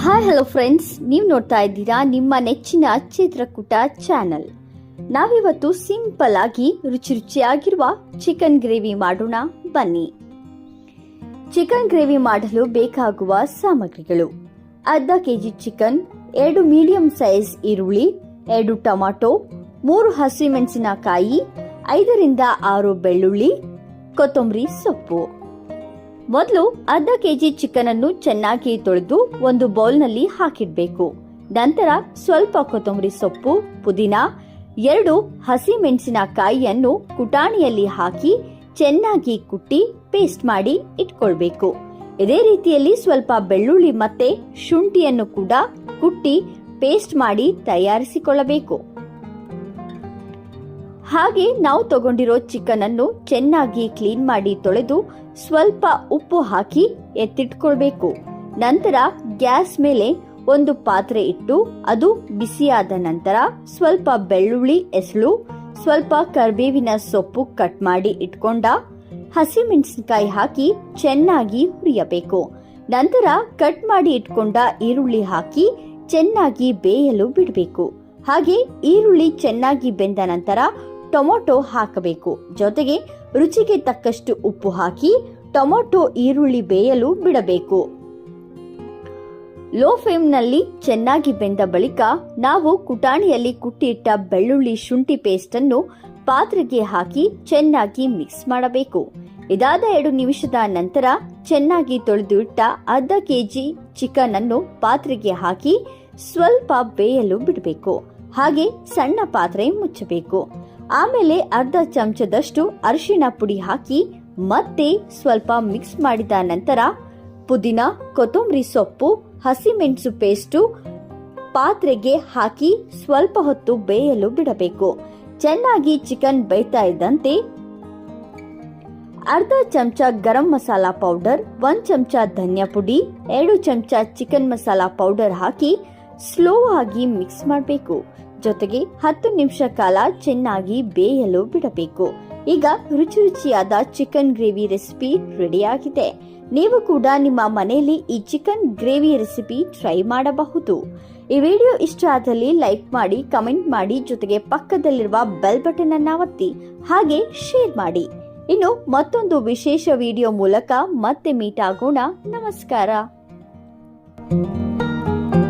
Hi hello friends, ನೀವು ನೋಡ್ತಾ ಇದ್ದೀರಾ ನಿಮ್ಮ ನೆಚ್ಚಿನ ಚಿತ್ರಕೂಟ ಚಾನಲ್. ನಾವಿವತ್ತು ಸಿಂಪಲ್ ಆಗಿ ರುಚಿಯಾಗಿರುವ ಚಿಕನ್ ಗ್ರೇವಿ ಮಾಡೋಣ ಬನ್ನಿ. ಚಿಕನ್ ಗ್ರೇವಿ ಮಾಡಲು ಬೇಕಾಗುವ ಸಾಮಗ್ರಿಗಳು: ಅರ್ಧ ಕೆಜಿ ಚಿಕನ್, 2 ಮೀಡಿಯಂ ಸೈಜ್ ಈರುಳ್ಳಿ, 2 ಟೊಮಾಟೊ, 3 ಹಸಿಮೆಣಸಿನಕಾಯಿ, 5 ರಿಂದ 6 ಬೆಳ್ಳುಳ್ಳಿ, ಕೊತ್ತಂಬರಿ ಸೊಪ್ಪು. ಮೊದಲು ಅರ್ಧ ಕೆಜಿ ಚಿಕನ್ ಅನ್ನು ಚೆನ್ನಾಗಿ ತೊಳೆದು ಒಂದು ಬೌಲ್ನಲ್ಲಿ ಹಾಕಿಡಬೇಕು. ನಂತರ ಸ್ವಲ್ಪ ಕೊತ್ತಂಬರಿ ಸೊಪ್ಪು, ಪುದೀನ, 2 ಹಸಿಮೆಣಸಿನಕಾಯಿಯನ್ನು ಕುಟಾಣಿಯಲ್ಲಿ ಹಾಕಿ ಚೆನ್ನಾಗಿ ಕುಟ್ಟಿ ಪೇಸ್ಟ್ ಮಾಡಿ ಇಟ್ಕೊಳ್ಬೇಕು. ಇದೇ ರೀತಿಯಲ್ಲಿ ಸ್ವಲ್ಪ ಬೆಳ್ಳುಳ್ಳಿ ಮತ್ತೆ ಶುಂಠಿಯನ್ನು ಕೂಡ ಕುಟ್ಟಿ ಪೇಸ್ಟ್ ಮಾಡಿ ತಯಾರಿಸಿಕೊಳ್ಳಬೇಕು. ಹಾಗೆ ನಾವು ತಗೊಂಡಿರೋ ಚಿಕನ್ ಅನ್ನು ಚೆನ್ನಾಗಿ ಕ್ಲೀನ್ ಮಾಡಿ ತೊಳೆದು ಸ್ವಲ್ಪ ಉಪ್ಪು ಹಾಕಿ ಎತ್ತಿಟ್ಕೊಳ್ಬೇಕು. ನಂತರ ಗ್ಯಾಸ್ ಮೇಲೆ ಒಂದು ಪಾತ್ರೆ ಇಟ್ಟು ಅದು ಬಿಸಿಯಾದ ನಂತರ ಸ್ವಲ್ಪ ಬೆಳ್ಳುಳ್ಳಿ ಎಸಳು, ಸ್ವಲ್ಪ ಕರಿಬೇವಿನ ಸೊಪ್ಪು ಕಟ್ ಮಾಡಿ ಇಟ್ಕೊಂಡ ಹಸಿಮೆಣಸಿನಕಾಯಿ ಹಾಕಿ ಚೆನ್ನಾಗಿ ಹುರಿಯಬೇಕು. ನಂತರ ಕಟ್ ಮಾಡಿ ಇಟ್ಕೊಂಡ ಈರುಳ್ಳಿ ಹಾಕಿ ಚೆನ್ನಾಗಿ ಬೇಯಲು ಬಿಡಬೇಕು. ಹಾಗೆ ಈರುಳ್ಳಿ ಚೆನ್ನಾಗಿ ಬೆಂದ ನಂತರ ಟೊಮೊಟೊ ಹಾಕಬೇಕು. ಜೊತೆಗೆ ರುಚಿಗೆ ತಕ್ಕಷ್ಟು ಉಪ್ಪು ಹಾಕಿ ಟೊಮೊಟೊ ಈರುಳ್ಳಿ ಬೇಯಲು ಬಿಡಬೇಕು. ಲೋ ಫ್ಲೇಮ್ ನಲ್ಲಿ ಚೆನ್ನಾಗಿ ಬೆಂದ ಬಳಿಕ ನಾವು ಕುಟಾಣಿಯಲ್ಲಿ ಕುಟ್ಟಿಟ್ಟ ಬೆಳ್ಳುಳ್ಳಿ ಶುಂಠಿ ಪೇಸ್ಟ್ ಅನ್ನು ಪಾತ್ರೆಗೆ ಹಾಕಿ ಚೆನ್ನಾಗಿ ಮಿಕ್ಸ್ ಮಾಡಬೇಕು. ಇದಾದ 2 ನಿಮಿಷದ ನಂತರ ಚೆನ್ನಾಗಿ ತೊಳೆದು ಇಟ್ಟ ಅರ್ಧ ಕೆಜಿ ಚಿಕನ್ ಅನ್ನು ಪಾತ್ರೆಗೆ ಹಾಕಿ ಸ್ವಲ್ಪ ಬೇಯಲು ಬಿಡಬೇಕು. ಹಾಗೆ ಸಣ್ಣ ಪಾತ್ರೆ ಮುಚ್ಚಬೇಕು. ಆಮೇಲೆ ಅರ್ಧ ಚಮಚದಷ್ಟು ಅರಿಶಿಣ ಪುಡಿ ಹಾಕಿ ಮತ್ತೆ ಸ್ವಲ್ಪ ಮಿಕ್ಸ್ ಮಾಡಿದ ನಂತರ ಪುದೀನ, ಕೊತ್ತಂಬರಿ ಸೊಪ್ಪು, ಹಸಿಮೆಣಸು ಪೇಸ್ಟು ಪಾತ್ರೆಗೆ ಹಾಕಿ ಸ್ವಲ್ಪ ಹೊತ್ತು ಬೇಯಲು ಬಿಡಬೇಕು. ಚೆನ್ನಾಗಿ ಚಿಕನ್ ಬೇಯ್ತಾ ಇದ್ದಂತೆ ಅರ್ಧ ಚಮಚ ಗರಂ ಮಸಾಲಾ ಪೌಡರ್, 1 ಚಮಚ ಧನಿಯಾ ಪುಡಿ, 2 ಚಮಚ ಚಿಕನ್ ಮಸಾಲಾ ಪೌಡರ್ ಹಾಕಿ ಸ್ಲೋ ಆಗಿ ಮಿಕ್ಸ್ ಮಾಡಬೇಕು. ಜೊತೆಗೆ 10 ನಿಮಿಷ ಕಾಲ ಚೆನ್ನಾಗಿ ಬೇಯಲು ಬಿಡಬೇಕು. ಈಗ ರುಚಿಯಾದ ಚಿಕನ್ ಗ್ರೇವಿ ರೆಸಿಪಿ ರೆಡಿಯಾಗಿದೆ. ನೀವು ಕೂಡ ನಿಮ್ಮ ಮನೆಯಲ್ಲಿ ಈ ಚಿಕನ್ ಗ್ರೇವಿ ರೆಸಿಪಿ ಟ್ರೈ ಮಾಡಬಹುದು. ಈ ವಿಡಿಯೋ ಇಷ್ಟ ಆದಲ್ಲಿ ಲೈಕ್ ಮಾಡಿ, ಕಮೆಂಟ್ ಮಾಡಿ, ಜೊತೆಗೆ ಪಕ್ಕದಲ್ಲಿರುವ ಬೆಲ್ ಬಟನ್ ಅನ್ನು ಒತ್ತಿ ಹಾಗೆ ಶೇರ್ ಮಾಡಿ. ಇನ್ನು ಮತ್ತೊಂದು ವಿಶೇಷ ವಿಡಿಯೋ ಮೂಲಕ ಮತ್ತೆ ಮೀಟ್ ಆಗೋಣ. ನಮಸ್ಕಾರ.